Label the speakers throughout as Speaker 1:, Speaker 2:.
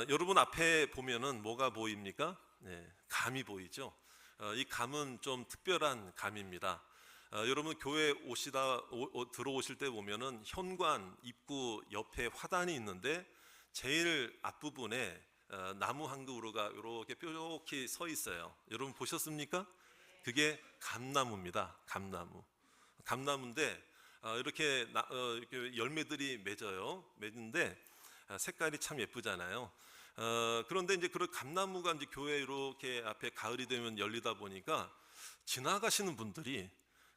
Speaker 1: 여러분 앞에 보면은 뭐가 보입니까? 네, 감이 보이죠. 이 감은 좀 특별한 감입니다. 여러분 교회 들어오실 때 보면은 현관 입구 옆에 화단이 있는데 제일 앞부분에 나무 한 그루가 이렇게 뾰족히 서 있어요. 여러분 보셨습니까? 그게 감나무입니다. 감나무인데 이렇게 열매들이 맺는데 색깔이 참 예쁘잖아요. 그런데 이제 그 감나무가 이제 교회 이렇게 앞에 가을이 되면 열리다 보니까 지나가시는 분들이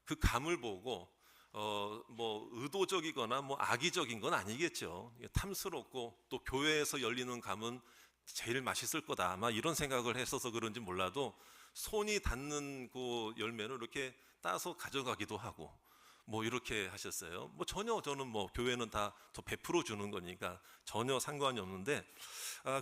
Speaker 1: 그 감을 보고 뭐 의도적이거나 뭐 악의적인 건 아니겠죠. 탐스럽고 또 교회에서 열리는 감은 제일 맛있을 거다. 아마 이런 생각을 했어서 그런지 몰라도 손이 닿는 그 열매를 이렇게 따서 가져가기도 하고 뭐 이렇게 하셨어요. 뭐 전혀 저는 뭐 교회는 다 더 베풀어 주는 거니까 전혀 상관이 없는데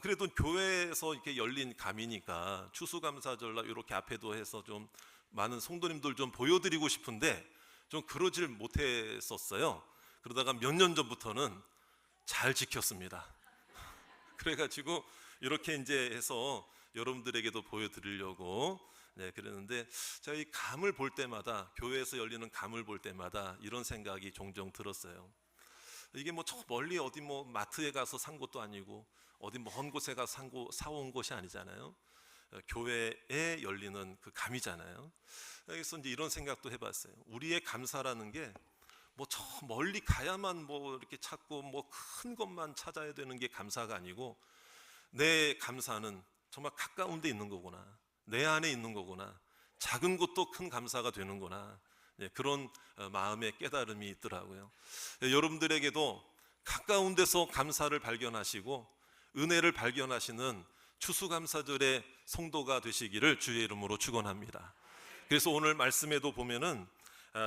Speaker 1: 그래도 교회에서 이렇게 열린 감이니까 추수감사절날 이렇게 앞에도 해서 좀 많은 성도님들 좀 보여드리고 싶은데 좀 그러질 못했었어요. 그러다가 몇 년 전부터는 잘 지켰습니다. 그래가지고 이렇게 이제 해서 여러분들에게도 보여드리려고 그랬는데 제가 이 감을 볼 때마다 교회에서 열리는 감을 볼 때마다 이런 생각이 종종 들었어요. 이게 뭐 저 멀리 어디 뭐 마트에 가서 산 것도 아니고 어디 먼 곳에 가서 사온 것이 아니잖아요. 교회에 열리는 그 감이잖아요. 그래서 이제 이런 생각도 해봤어요. 우리의 감사라는 게 뭐 저 멀리 가야만 뭐 이렇게 찾고 뭐 큰 것만 찾아야 되는 게 감사가 아니고 내 감사는 정말 가까운 데 있는 거구나. 내 안에 있는 거구나. 작은 것도 큰 감사가 되는구나. 그런 마음의 깨달음이 있더라고요. 여러분들에게도 가까운 데서 감사를 발견하시고 은혜를 발견하시는 추수감사절의 성도가 되시기를 주의 이름으로 축원합니다. 그래서 오늘 말씀에도 보면은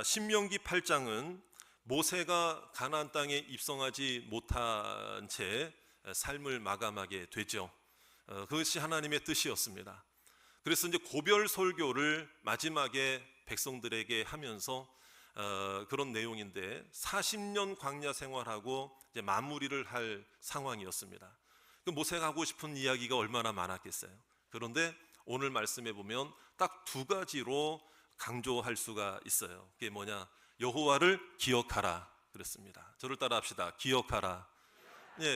Speaker 1: 신명기 8장은 모세가 가나안 땅에 입성하지 못한 채 삶을 마감하게 되죠. 그것이 하나님의 뜻이었습니다. 그래서 이제 고별 설교를 마지막에 백성들에게 하면서 그런 내용인데 40년 광야 생활하고 이제 마무리를 할 상황이었습니다. 그 모세가 하고 싶은 이야기가 얼마나 많았겠어요. 그런데 오늘 말씀에 보면 딱 두 가지로 강조할 수가 있어요. 그게 뭐냐? 여호와를 기억하라 그랬습니다. 저를 따라 합시다. 기억하라.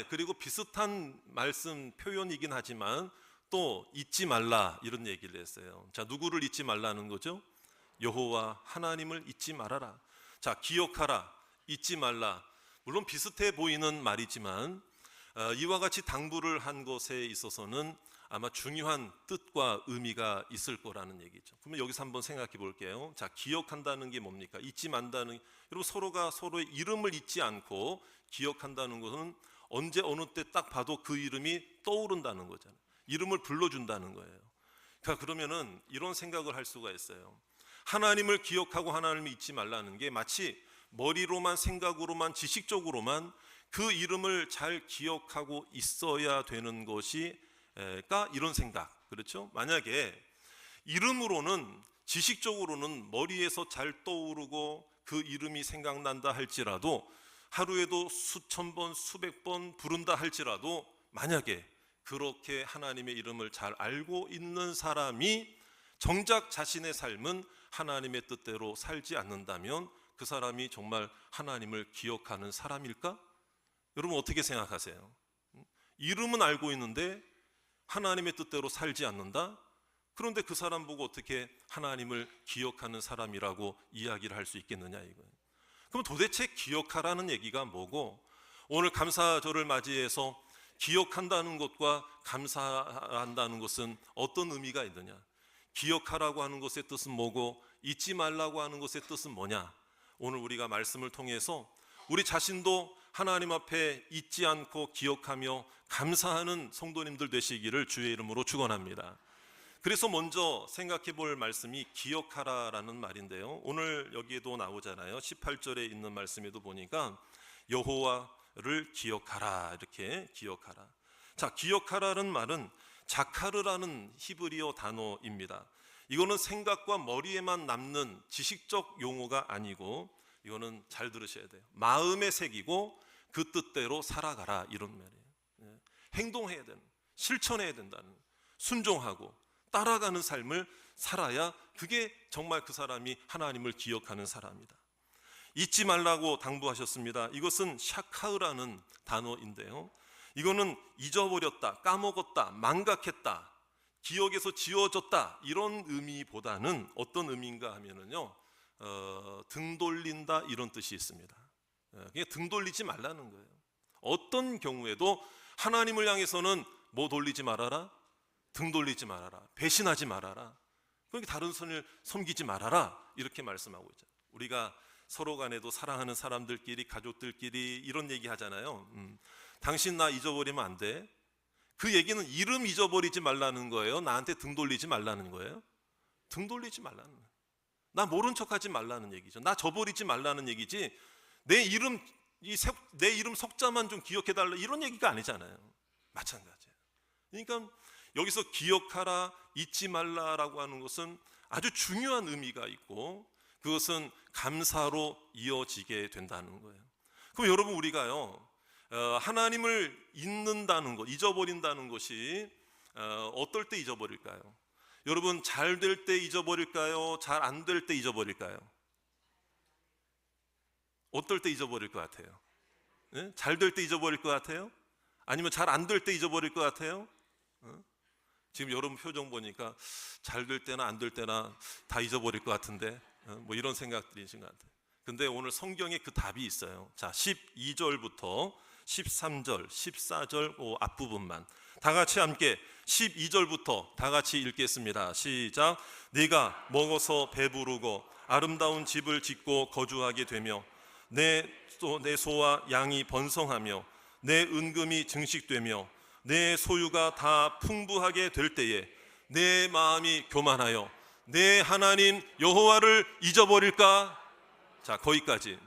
Speaker 1: 그리고 비슷한 말씀 표현이긴 하지만 또 잊지 말라 이런 얘기를 했어요. 자, 누구를 잊지 말라는 거죠? 여호와 하나님을 잊지 말아라. 자, 기억하라, 잊지 말라. 물론 비슷해 보이는 말이지만 이와 같이 당부를 한 것에 있어서는 아마 중요한 뜻과 의미가 있을 거라는 얘기죠. 그러면 여기서 한번 생각해 볼게요. 자, 기억한다는 게 뭡니까? 잊지 말다는, 여러분 서로가 서로의 이름을 잊지 않고 기억한다는 것은 언제 어느 때 딱 봐도 그 이름이 떠오른다는 거잖아요. 이름을 불러준다는 거예요. 그러면은 이런 생각을 할 수가 있어요. 하나님을 기억하고 하나님을 잊지 말라는 게 마치 머리로만 생각으로만 지식적으로만 그 이름을 잘 기억하고 있어야 되는 것이까 이런 생각, 그렇죠? 만약에 이름으로는 지식적으로는 머리에서 잘 떠오르고 그 이름이 생각난다 할지라도 하루에도 수천 번 수백 번 부른다 할지라도 만약에 그렇게 하나님의 이름을 잘 알고 있는 사람이 정작 자신의 삶은 하나님의 뜻대로 살지 않는다면 그 사람이 정말 하나님을 기억하는 사람일까? 여러분 어떻게 생각하세요? 이름은 알고 있는데 하나님의 뜻대로 살지 않는다? 그런데 그 사람 보고 어떻게 하나님을 기억하는 사람이라고 이야기를 할 수 있겠느냐 이거예요. 그럼 도대체 기억하라는 얘기가 뭐고 오늘 감사절을 맞이해서 기억한다는 것과 감사한다는 것은 어떤 의미가 있느냐? 기억하라고 하는 것의 뜻은 뭐고 잊지 말라고 하는 것의 뜻은 뭐냐? 오늘 우리가 말씀을 통해서 우리 자신도 하나님 앞에 잊지 않고 기억하며 감사하는 성도님들 되시기를 주의 이름으로 축원합니다. 그래서 먼저 생각해 볼 말씀이 기억하라라는 말인데요. 오늘 여기에도 나오잖아요. 18절에 있는 말씀에도 보니까 여호와를 기억하라 이렇게 기억하라. 자, 기억하라는 말은 자카르라는 히브리어 단어입니다. 이거는 생각과 머리에만 남는 지식적 용어가 아니고 이거는 잘 들으셔야 돼요. 마음에 새기고 그 뜻대로 살아가라 이런 말이에요. 행동해야 되는, 실천해야 된다는, 순종하고 따라가는 삶을 살아야 그게 정말 그 사람이 하나님을 기억하는 사람이다. 잊지 말라고 당부하셨습니다. 이것은 샤카흐라는 단어인데요, 이거는 잊어버렸다, 까먹었다, 망각했다, 기억에서 지워졌다, 이런 의미보다는 어떤 의미인가 하면은요, 등 돌린다, 이런 뜻이 있습니다. 그냥 등 돌리지 말라는 거예요. 어떤 경우에도 하나님을 향해서는 뭐 돌리지 말아라? 등 돌리지 말아라, 배신하지 말아라, 그러니까 다른 선을 섬기지 말아라, 이렇게 말씀하고 있잖아요. 우리가 서로 간에도 사랑하는 사람들끼리, 가족들끼리 이런 얘기 하잖아요. 당신 나 잊어버리면 안 돼. 그 얘기는 이름 잊어버리지 말라는 거예요? 나한테 등 돌리지 말라는 거예요? 등 돌리지 말라는 거예요. 나 모른 척하지 말라는 얘기죠. 나 저버리지 말라는 얘기지, 내 이름 석자만 좀 기억해달라, 이런 얘기가 아니잖아요. 마찬가지예요. 그러니까 여기서 기억하라, 잊지 말라라고 하는 것은 아주 중요한 의미가 있고, 그것은 감사로 이어지게 된다는 거예요. 그럼 여러분, 우리가요, 하나님을 잊는다는 것, 잊어버린다는 것이 어떨 때 잊어버릴까요? 여러분, 잘 될 때 잊어버릴까요? 잘 안 될 때 잊어버릴까요? 어떨 때 잊어버릴 것 같아요? 네? 잘 될 때 잊어버릴 것 같아요? 아니면 잘 안 될 때 잊어버릴 것 같아요? 지금 여러분 표정 보니까 잘 될 때나 안 될 때나 다 잊어버릴 것 같은데, 뭐 이런 생각들이신 것 같아요. 근데 오늘 성경에 그 답이 있어요. 자, 12절부터 13절, 14절 앞부분만 다 같이 함께 12절부터 다 같이 읽겠습니다. 시작. 네가 먹어서 배부르고 아름다운 집을 짓고 거주하게 되며 내 소와 양이 번성하며 내 은금이 증식되며 내 소유가 다 풍부하게 될 때에 내 마음이 교만하여 내 하나님 여호와를 잊어버릴까? 자, 거기까지.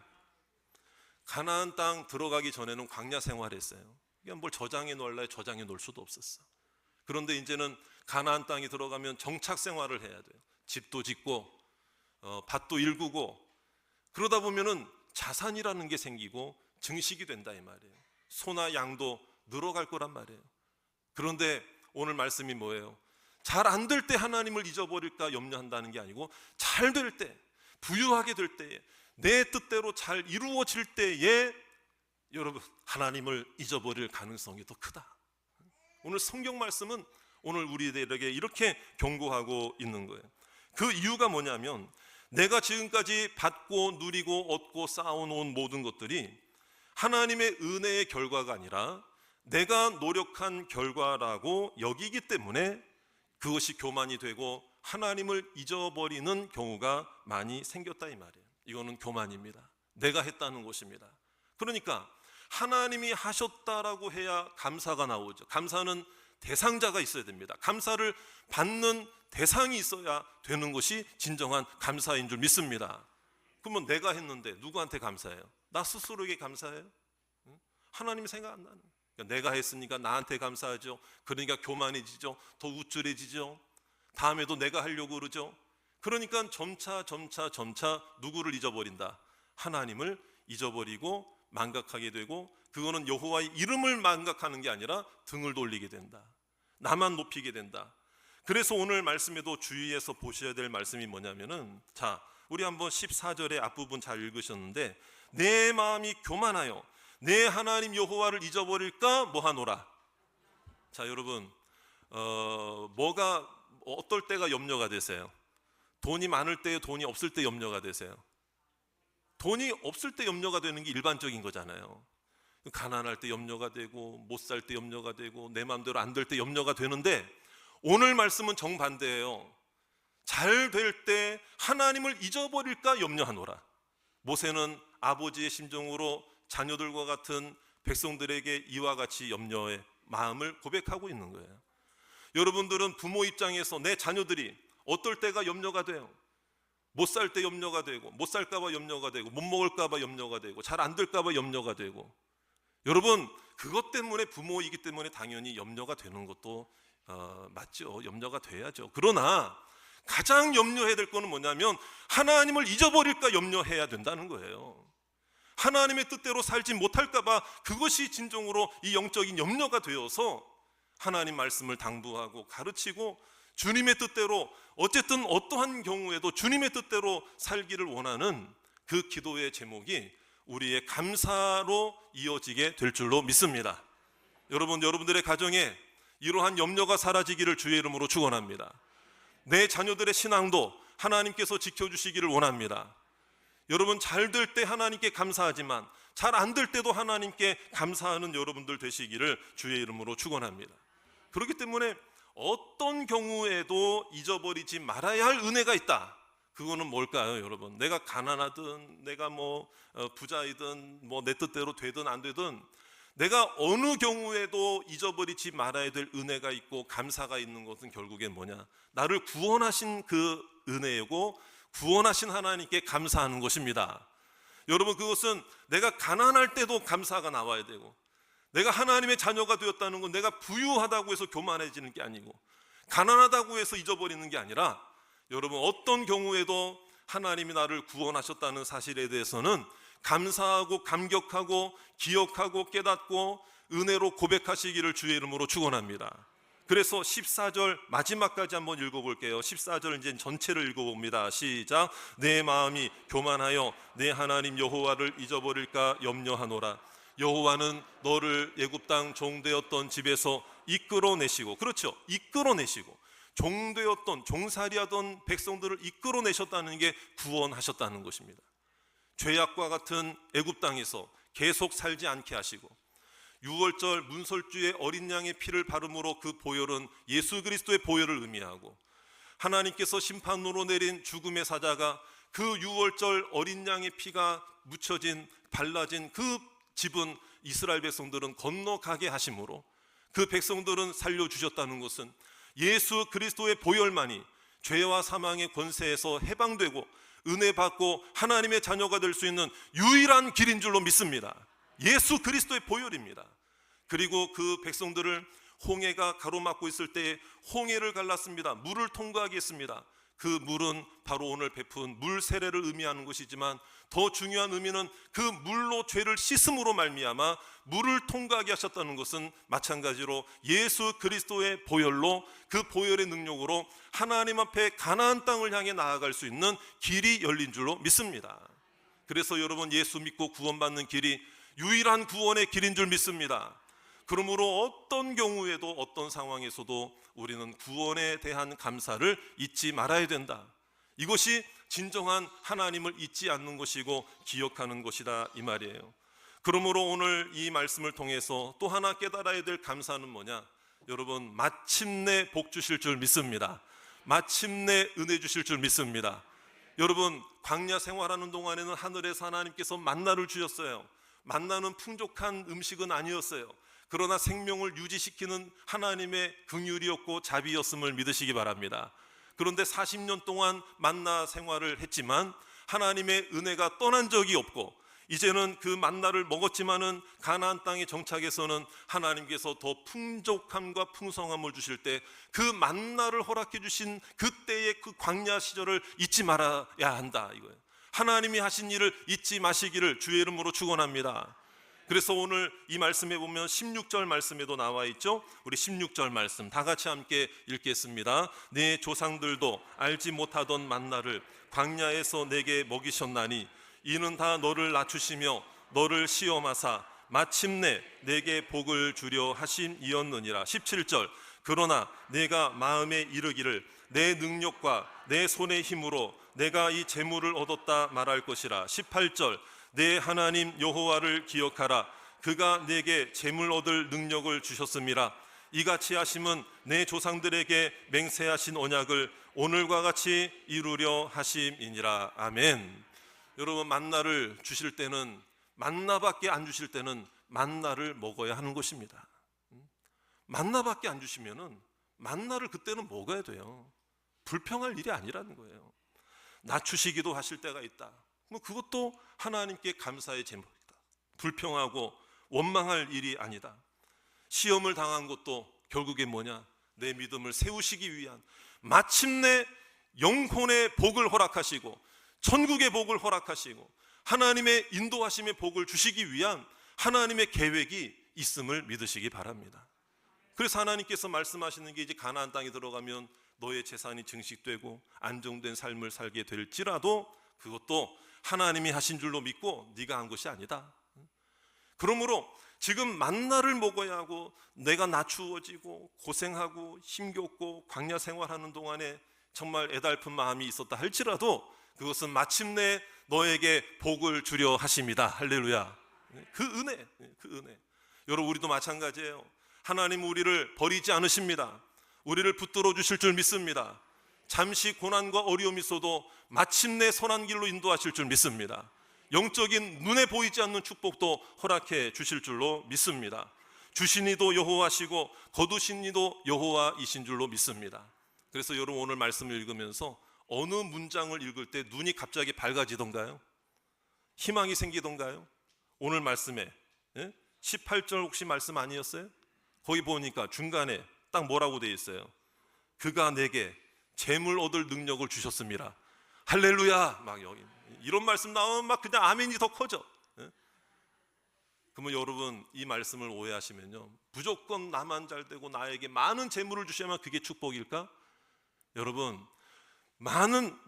Speaker 1: 가나안 땅 들어가기 전에는 광야 생활했어요. 그냥 뭘 저장해 놓을래, 저장해 놓을 수도 없었어. 그런데 이제는 가나안 땅에 들어가면 정착 생활을 해야 돼요. 집도 짓고 밭도 일구고, 그러다 보면은 자산이라는 게 생기고 증식이 된다, 이 말이에요. 소나 양도 늘어갈 거란 말이에요. 그런데 오늘 말씀이 뭐예요? 잘 안 될 때 하나님을 잊어버릴까 염려한다는 게 아니고, 잘 될 때, 부유하게 될 때에, 내 뜻대로 잘 이루어질 때에 여러분, 하나님을 잊어버릴 가능성이 더 크다. 오늘 성경 말씀은 오늘 우리들에게 이렇게 경고하고 있는 거예요. 그 이유가 뭐냐면, 내가 지금까지 받고 누리고 얻고 쌓아놓은 모든 것들이 하나님의 은혜의 결과가 아니라 내가 노력한 결과라고 여기기 때문에 그것이 교만이 되고 하나님을 잊어버리는 경우가 많이 생겼다, 이 말이에요. 이거는 교만입니다. 내가 했다는 것입니다. 그러니까 하나님이 하셨다라고 해야 감사가 나오죠. 감사는 대상자가 있어야 됩니다. 감사를 받는 대상이 있어야 되는 것이 진정한 감사인 줄 믿습니다. 그러면 내가 했는데 누구한테 감사해요? 나 스스로에게 감사해요? 하나님이 생각 안 나는 거예요. 그러니까 내가 했으니까 나한테 감사하죠. 그러니까 교만해지죠. 더 우쭐해지죠. 다음에도 내가 하려고 그러죠. 그러니까 점차 누구를 잊어버린다? 하나님을 잊어버리고 망각하게 되고, 그거는 여호와의 이름을 망각하는 게 아니라 등을 돌리게 된다. 나만 높이게 된다. 그래서 오늘 말씀에도 주의해서 보셔야 될 말씀이 뭐냐면은, 자, 우리 한번 14절의 앞부분 잘 읽으셨는데, 내 마음이 교만하여 내 하나님 여호와를 잊어버릴까 뭐하노라. 자, 여러분, 뭐가 어떨 때가 염려가 되세요? 돈이 많을 때, 돈이 없을 때 염려가 되세요? 돈이 없을 때 염려가 되는 게 일반적인 거잖아요. 가난할 때 염려가 되고, 못 살 때 염려가 되고, 내 마음대로 안 될 때 염려가 되는데, 오늘 말씀은 정반대예요. 잘 될 때 하나님을 잊어버릴까 염려하노라. 모세는 아버지의 심정으로 자녀들과 같은 백성들에게 이와 같이 염려의 마음을 고백하고 있는 거예요. 여러분들은 부모 입장에서 내 자녀들이 어떨 때가 염려가 돼요? 못 살 때 염려가 되고, 못 살까 봐 염려가 되고, 못 먹을까 봐 염려가 되고, 잘 안 될까 봐 염려가 되고. 여러분, 그것 때문에, 부모이기 때문에 당연히 염려가 되는 것도 맞죠. 염려가 돼야죠. 그러나 가장 염려해야 될 거는 뭐냐면, 하나님을 잊어버릴까 염려해야 된다는 거예요. 하나님의 뜻대로 살지 못할까 봐 그것이 진정으로 이 영적인 염려가 되어서 하나님 말씀을 당부하고 가르치고 주님의 뜻대로 어쨌든 어떠한 경우에도 주님의 뜻대로 살기를 원하는 그 기도의 제목이 우리의 감사로 이어지게 될 줄로 믿습니다. 여러분들의 가정에 이러한 염려가 사라지기를 주의 이름으로 축원합니다. 내 자녀들의 신앙도 하나님께서 지켜주시기를 원합니다. 여러분, 잘 될 때 하나님께 감사하지만 잘 안 될 때도 하나님께 감사하는 여러분들 되시기를 주의 이름으로 축원합니다. 그렇기 때문에 어떤 경우에도 잊어버리지 말아야 할 은혜가 있다. 그거는 뭘까요, 여러분? 내가 가난하든 내가 부자이든 내 뜻대로 되든 안 되든 내가 어느 경우에도 잊어버리지 말아야 될 은혜가 있고 감사가 있는 것은 결국엔 뭐냐? 나를 구원하신 그 은혜이고 구원하신 하나님께 감사하는 것입니다. 여러분, 그것은 내가 가난할 때도 감사가 나와야 되고, 내가 하나님의 자녀가 되었다는 건 내가 부유하다고 해서 교만해지는 게 아니고, 가난하다고 해서 잊어버리는 게 아니라, 여러분, 어떤 경우에도 하나님이 나를 구원하셨다는 사실에 대해서는 감사하고 감격하고 기억하고 깨닫고 은혜로 고백하시기를 주의 이름으로 축원합니다. 그래서 14절 마지막까지 한번 읽어볼게요. 14절 이제 전체를 읽어봅니다. 시작. 내 마음이 교만하여 내 하나님 여호와를 잊어버릴까 염려하노라. 여호와는 너를 애굽 땅 종되었던 집에서 이끌어내시고, 그렇죠, 이끌어내시고 종되었던 종살이하던 백성들을 이끌어내셨다는 게 구원하셨다는 것입니다. 죄악과 같은 애굽 땅에서 계속 살지 않게 하시고, 유월절 문설주의 어린 양의 피를 바름으로 그 보혈은 예수 그리스도의 보혈을 의미하고, 하나님께서 심판으로 내린 죽음의 사자가 그 유월절 어린 양의 피가 묻혀진 발라진 그 집은 이스라엘 백성들은 건너가게 하심으로 그 백성들은 살려주셨다는 것은 예수 그리스도의 보혈만이 죄와 사망의 권세에서 해방되고 은혜 받고 하나님의 자녀가 될 수 있는 유일한 길인 줄로 믿습니다. 예수 그리스도의 보혈입니다. 그리고 그 백성들을 홍해가 가로막고 있을 때에 홍해를 갈랐습니다. 물을 통과하게 했습니다. 그 물은 바로 오늘 베푼 물 세례를 의미하는 것이지만 더 중요한 의미는 그 물로 죄를 씻음으로 말미암아 물을 통과하게 하셨다는 것은 마찬가지로 예수 그리스도의 보혈로, 그 보혈의 능력으로 하나님 앞에 가나안 땅을 향해 나아갈 수 있는 길이 열린 줄로 믿습니다. 그래서 여러분, 예수 믿고 구원받는 길이 유일한 구원의 길인 줄 믿습니다. 그러므로 어떤 경우에도 어떤 상황에서도 우리는 구원에 대한 감사를 잊지 말아야 된다. 이것이 진정한 하나님을 잊지 않는 것이고 기억하는 것이다, 이 말이에요. 그러므로 오늘 이 말씀을 통해서 또 하나 깨달아야 될 감사는 뭐냐? 여러분, 마침내 복 주실 줄 믿습니다. 마침내 은혜 주실 줄 믿습니다. 여러분, 광야 생활하는 동안에는 하늘에서 하나님께서 만나를 주셨어요. 만나는 풍족한 음식은 아니었어요. 그러나 생명을 유지시키는 하나님의 긍휼이었고 자비였음을 믿으시기 바랍니다. 그런데 40년 동안 만나 생활을 했지만 하나님의 은혜가 떠난 적이 없고, 이제는 그 만나를 먹었지만은 가나안 땅에 정착해서는 하나님께서 더 풍족함과 풍성함을 주실 때 그 만나를 허락해 주신 그때의 그 광야 시절을 잊지 말아야 한다, 이거예요. 하나님이 하신 일을 잊지 마시기를 주의 이름으로 축원합니다. 그래서 오늘 이 말씀에 보면 16절 말씀에도 나와 있죠. 우리 16절 말씀 다 같이 함께 읽겠습니다. 내 조상들도 알지 못하던 만나를 광야에서 내게 먹이셨나니 이는 다 너를 낮추시며 너를 시험하사 마침내 내게 복을 주려 하심이었느니라. 17절 그러나 내가 마음에 이르기를 내 능력과 내 손의 힘으로 내가 이 재물을 얻었다 말할 것이라. 18절 내 하나님 여호와를 기억하라. 그가 내게 재물 얻을 능력을 주셨음이라. 이같이 하심은 내 조상들에게 맹세하신 언약을 오늘과 같이 이루려 하심이니라. 아멘. 여러분, 만나를 주실 때는, 만나밖에 안 주실 때는 만나를 먹어야 하는 것입니다. 만나밖에 안 주시면은 만나를 그때는 먹어야 돼요. 불평할 일이 아니라는 거예요. 낮추시기도 하실 때가 있다. 그것도 하나님께 감사의 제목이다. 불평하고 원망할 일이 아니다. 시험을 당한 것도 결국에 뭐냐? 내 믿음을 세우시기 위한, 마침내 영혼의 복을 허락하시고 천국의 복을 허락하시고 하나님의 인도하심의 복을 주시기 위한 하나님의 계획이 있음을 믿으시기 바랍니다. 그래서 하나님께서 말씀하시는 게 이제 가나안 땅에 들어가면 너의 재산이 증식되고 안정된 삶을 살게 될지라도 그것도 하나님이 하신 줄로 믿고 네가 한 것이 아니다. 그러므로 지금 만나를 먹어야 하고 내가 낮추어지고 고생하고 힘겹고 광야 생활하는 동안에 정말 애달픈 마음이 있었다 할지라도 그것은 마침내 너에게 복을 주려 하십니다. 할렐루야. 그 은혜. 여러분, 우리도 마찬가지예요. 하나님 우리를 버리지 않으십니다. 우리를 붙들어 주실 줄 믿습니다. 잠시 고난과 어려움이 있어도 마침내 선한 길로 인도하실 줄 믿습니다. 영적인 눈에 보이지 않는 축복도 허락해 주실 줄로 믿습니다. 주신 이도 여호와시고 거두신 이도 여호와이신 줄로 믿습니다. 그래서 여러분, 오늘 말씀을 읽으면서 어느 문장을 읽을 때 눈이 갑자기 밝아지던가요? 희망이 생기던가요? 오늘 말씀에 18절 혹시 말씀 아니었어요? 거기 보니까 중간에 딱 뭐라고 되어 있어요? 그가 내게 재물 얻을 능력을 주셨습니다. 할렐루야. 막 여기 이런 말씀 나오면 막 그냥 아멘이 더 커져. 그러면 여러분, 이 말씀을 오해하시면요, 무조건 나만 잘 되고 나에게 많은 재물을 주셔야만 그게 축복일까? 여러분,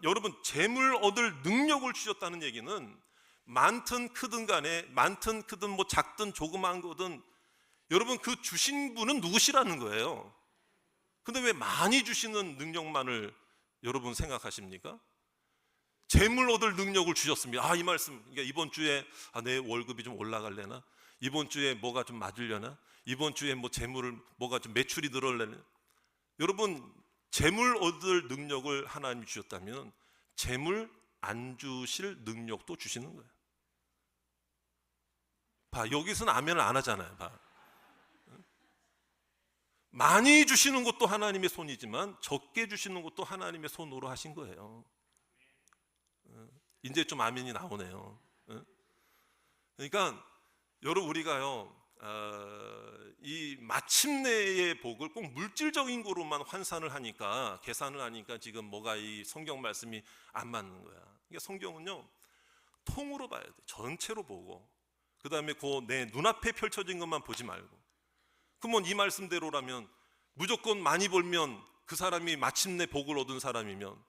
Speaker 1: 여러분 재물 얻을 능력을 주셨다는 얘기는 많든 크든 간에, 많든 크든 뭐 작든 조그만 거든, 여러분 그 주신 분은 누구시라는 거예요. 근데 왜 많이 주시는 능력만을 여러분 생각하십니까? 재물 얻을 능력을 주셨습니다. 이 말씀, 그러니까 이번 주에 내 월급이 좀 올라갈래나? 이번 주에 뭐가 좀 맞으려나? 이번 주에 뭐 재물을 뭐가 좀 매출이 늘어나려나? 여러분, 재물 얻을 능력을 하나님이 주셨다면 재물 안 주실 능력도 주시는 거예요. 여기서는 아멘을 안 하잖아요. 많이 주시는 것도 하나님의 손이지만 적게 주시는 것도 하나님의 손으로 하신 거예요. 이제 좀 아멘이 나오네요. 그러니까 여러분, 우리가요, 이 마침내의 복을 꼭 물질적인 거로만 환산을 하니까, 계산을 하니까 지금 뭐가 이 성경 말씀이 안 맞는 거야. 그러니까 성경은요, 통으로 봐야 돼. 전체로 보고, 그 다음에 그 내 눈앞에 펼쳐진 것만 보지 말고. 그러면 이 말씀대로라면 무조건 많이 벌면 그 사람이 마침내 복을 얻은 사람이면,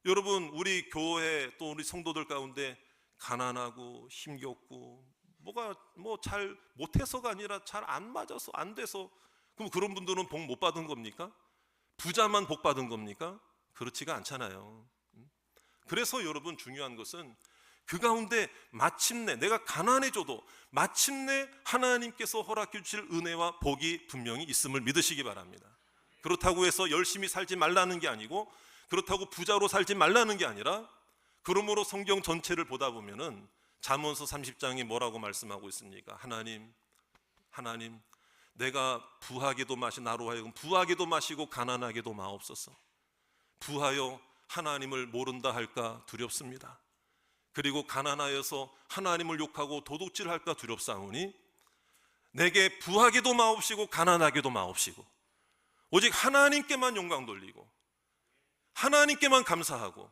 Speaker 1: 여러분, 우리 교회 또 우리 성도들 가운데 가난하고 힘겹고 뭐가 잘 못해서가 아니라 잘 안 맞아서 안 돼서, 그럼 그런 분들은 복 못 받은 겁니까? 부자만 복 받은 겁니까? 그렇지가 않잖아요. 그래서 여러분, 중요한 것은 그 가운데 마침내 내가 가난해져도 마침내 하나님께서 허락해 주실 은혜와 복이 분명히 있음을 믿으시기 바랍니다. 그렇다고 해서 열심히 살지 말라는 게 아니고, 그렇다고 부자로 살지 말라는 게 아니라, 그러므로 성경 전체를 보다 보면은 잠언서 30장이 뭐라고 말씀하고 있습니까? 하나님, 내가 부하게도 나로 하여금 부하게도 마시고 가난하게도 마옵소서. 부하여 하나님을 모른다 할까 두렵습니다. 그리고 가난하여서 하나님을 욕하고 도둑질할까 두렵사오니 내게 부하게도 마옵시고 가난하게도 마옵시고 오직 하나님께만 영광 돌리고 하나님께만 감사하고,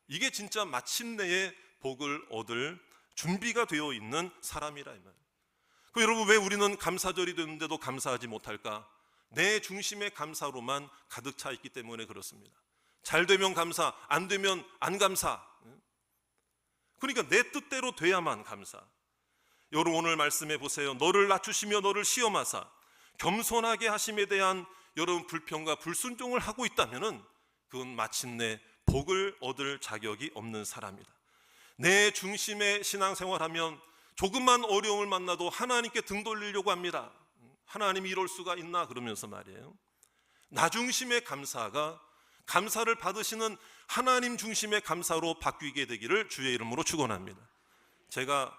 Speaker 1: 이게 진짜 마침내의 복을 얻을 준비가 되어 있는 사람이라 이 말이에요. 여러분, 왜 우리는 감사절이 되는데도 감사하지 못할까? 내 중심의 감사로만 가득 차 있기 때문에 그렇습니다. 잘 되면 감사, 안 되면 안 감사. 그러니까 내 뜻대로 돼야만 감사. 여러분, 오늘 말씀해 보세요. 너를 낮추시며 너를 시험하사 겸손하게 하심에 대한 여러분 불평과 불순종을 하고 있다면은 그건 마침내 복을 얻을 자격이 없는 사람이다. 내 중심의 신앙생활하면 조금만 어려움을 만나도 하나님께 등 돌리려고 합니다. 하나님이 이럴 수가 있나 그러면서 말이에요. 나 중심의 감사가 감사를 받으시는 하나님 중심의 감사로 바뀌게 되기를 주의 이름으로 축원합니다. 제가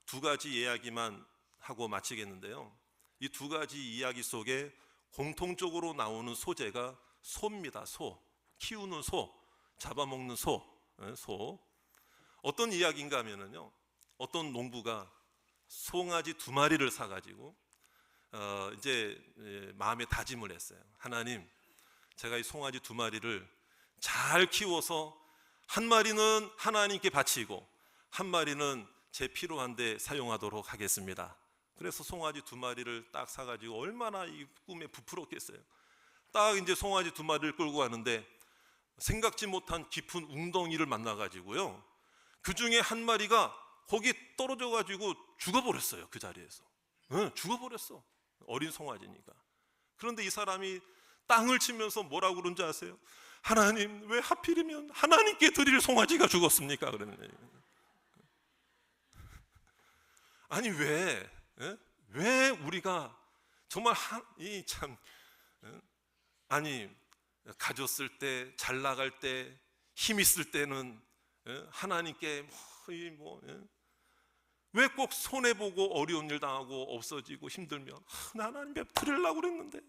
Speaker 1: 두 가지 이야기만 하고 마치겠는데요, 이 두 가지 이야기 속에 공통적으로 나오는 소재가 소입니다. 소, 키우는 소, 잡아먹는 소. 어떤 이야기인가 하면은요, 어떤 농부가 송아지 2마리를 사가지고 이제 마음에 다짐을 했어요. 하나님, 제가 이 송아지 2마리를 잘 키워서 한 마리는 하나님께 바치고 한 마리는 제 필요한데 사용하도록 하겠습니다. 그래서 송아지 2마리를 딱 사가지고 얼마나 이 꿈에 부풀었겠어요. 딱 이제 송아지 2마리를 끌고 가는데 생각지 못한 깊은 웅덩이를 만나가지고요, 그 중에 한 마리가 거기 떨어져가지고 죽어버렸어요. 그 자리에서. 죽어버렸어. 어린 송아지니까. 그런데 이 사람이 땅을 치면서 뭐라고 그런지 아세요? 하나님, 왜 하필이면 하나님께 드릴 송아지가 죽었습니까? 그러는. 아니 왜 우리가 정말 아니 가졌을 때, 잘 나갈 때, 힘 있을 때는 하나님께 왜 꼭 손해보고 어려운 일 당하고 없어지고 힘들면 나 하나님께 드리려고 그랬는데.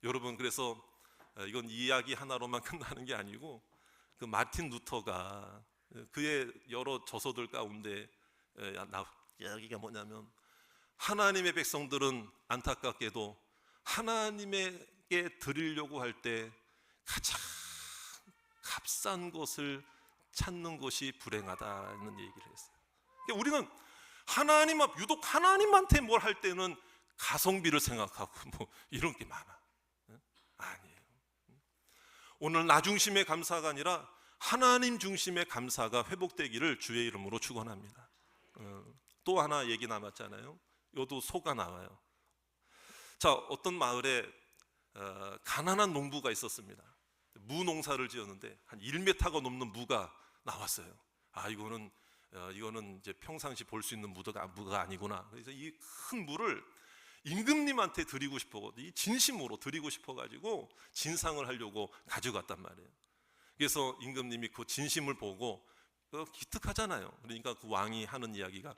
Speaker 1: 여러분, 그래서 이건 이야기 하나로만 끝나는 게 아니고, 그 마틴 루터가 그의 여러 저서들 가운데 이야기가 뭐냐면, 하나님의 백성들은 안타깝게도 하나님에게 드리려고 할 때 가장 값싼 것을 찾는 것이 불행하다는 얘기를 했어요. 그러니까 우리는 유독 하나님한테 뭘 할 때는 가성비를 생각하고 이런 게 많아. 아니에요. 오늘 나 중심의 감사가 아니라 하나님 중심의 감사가 회복되기를 주의 이름으로 축원합니다. 또 하나 얘기 남았잖아요. 요도 소가 나와요. 자, 어떤 마을에 가난한 농부가 있었습니다. 무 농사를 지었는데 한 1m가 넘는 무가 나왔어요. 이거는 이제 평상시 볼 수 있는 무가 아니구나. 그래서 이 큰 무를 임금님한테 드리고 이 진심으로 드리고 싶어가지고 진상을 하려고 가져갔단 말이에요. 그래서 임금님이 그 진심을 보고 기특하잖아요. 그러니까 그 왕이 하는 이야기가,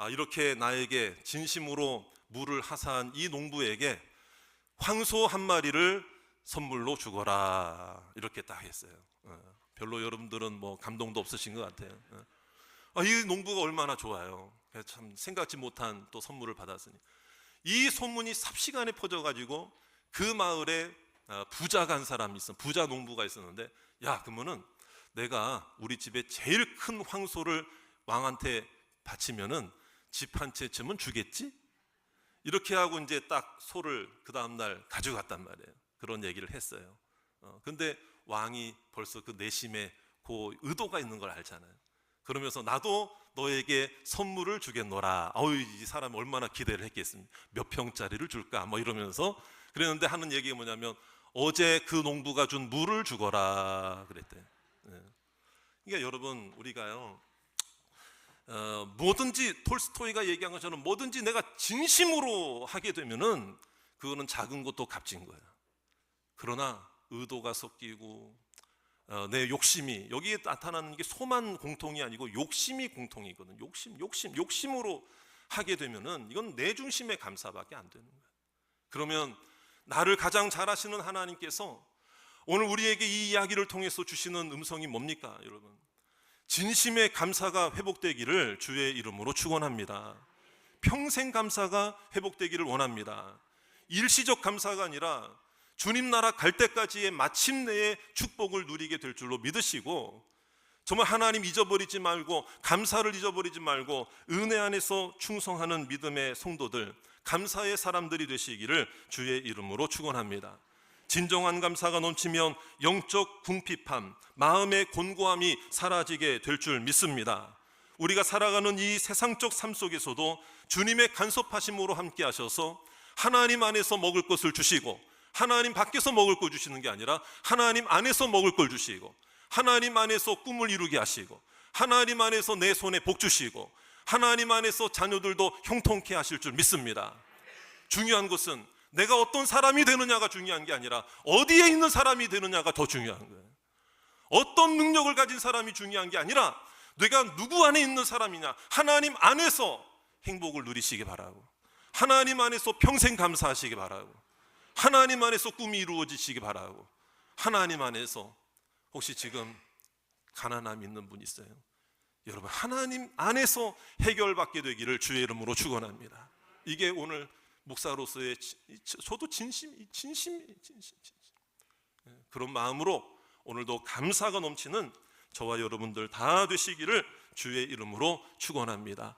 Speaker 1: 이렇게 나에게 진심으로 무를 하사한 이 농부에게 황소 1마리를 선물로 주거라, 이렇게 딱 했어요. 별로 여러분들은 감동도 없으신 것 같아요. 이 농부가 얼마나 좋아요. 참 생각지 못한 또 선물을 받았으니. 이 소문이 삽시간에 퍼져가지고 그 마을에 부자가 한 사람이 부자 농부가 있었는데, 그러면은 내가 우리 집에 제일 큰 황소를 왕한테 바치면은 집 한 채쯤은 주겠지? 이렇게 하고 이제 딱 소를 그 다음날 가져갔단 말이에요. 그런 얘기를 했어요. 근데 왕이 벌써 그 내심에 그 의도가 있는 걸 알잖아요. 그러면서 나도 너에게 선물을 주겠노라. 이 사람이 얼마나 기대를 했겠습니까? 몇 평짜리를 줄까? 이러면서 그랬는데 하는 얘기가 뭐냐면, 어제 그 농부가 준 무를 주거라 그랬대요. 그러니까 여러분, 우리가요, 뭐든지 톨스토이가 얘기한 것처럼 뭐든지 내가 진심으로 하게 되면은 그거는 작은 것도 값진 거예요. 그러나 의도가 섞이고 내 욕심이, 여기에 나타나는 게 소만 공통이 아니고 욕심이 공통이거든. 욕심으로 하게 되면은 이건 내 중심의 감사밖에 안 되는 거예요. 그러면 나를 가장 잘 아시는 하나님께서 오늘 우리에게 이 이야기를 통해서 주시는 음성이 뭡니까, 여러분? 진심의 감사가 회복되기를 주의 이름으로 축원합니다. 평생 감사가 회복되기를 원합니다. 일시적 감사가 아니라 주님 나라 갈 때까지의 마침내의 축복을 누리게 될 줄로 믿으시고, 정말 하나님 잊어버리지 말고, 감사를 잊어버리지 말고 은혜 안에서 충성하는 믿음의 성도들, 감사의 사람들이 되시기를 주의 이름으로 축원합니다. 진정한 감사가 넘치면 영적 궁핍함, 마음의 곤고함이 사라지게 될 줄 믿습니다. 우리가 살아가는 이 세상적 삶 속에서도 주님의 간섭하심으로 함께 하셔서 하나님 안에서 먹을 것을 주시고, 하나님 밖에서 먹을 걸 주시는 게 아니라 하나님 안에서 먹을 걸 주시고, 하나님 안에서 꿈을 이루게 하시고, 하나님 안에서 내 손에 복 주시고, 하나님 안에서 자녀들도 형통케 하실 줄 믿습니다. 중요한 것은 내가 어떤 사람이 되느냐가 중요한 게 아니라 어디에 있는 사람이 되느냐가 더 중요한 거예요. 어떤 능력을 가진 사람이 중요한 게 아니라 내가 누구 안에 있는 사람이냐, 하나님 안에서 행복을 누리시기 바라고, 하나님 안에서 평생 감사하시기 바라고, 하나님 안에서 꿈이 이루어지시기 바라고, 하나님 안에서 혹시 지금 가난함이 있는 분 있어요? 여러분, 하나님 안에서 해결받게 되기를 주의 이름으로 축원합니다. 이게 오늘 목사로서의 저도 진심 그런 마음으로 오늘도 감사가 넘치는 저와 여러분들 다 되시기를 주의 이름으로 축원합니다.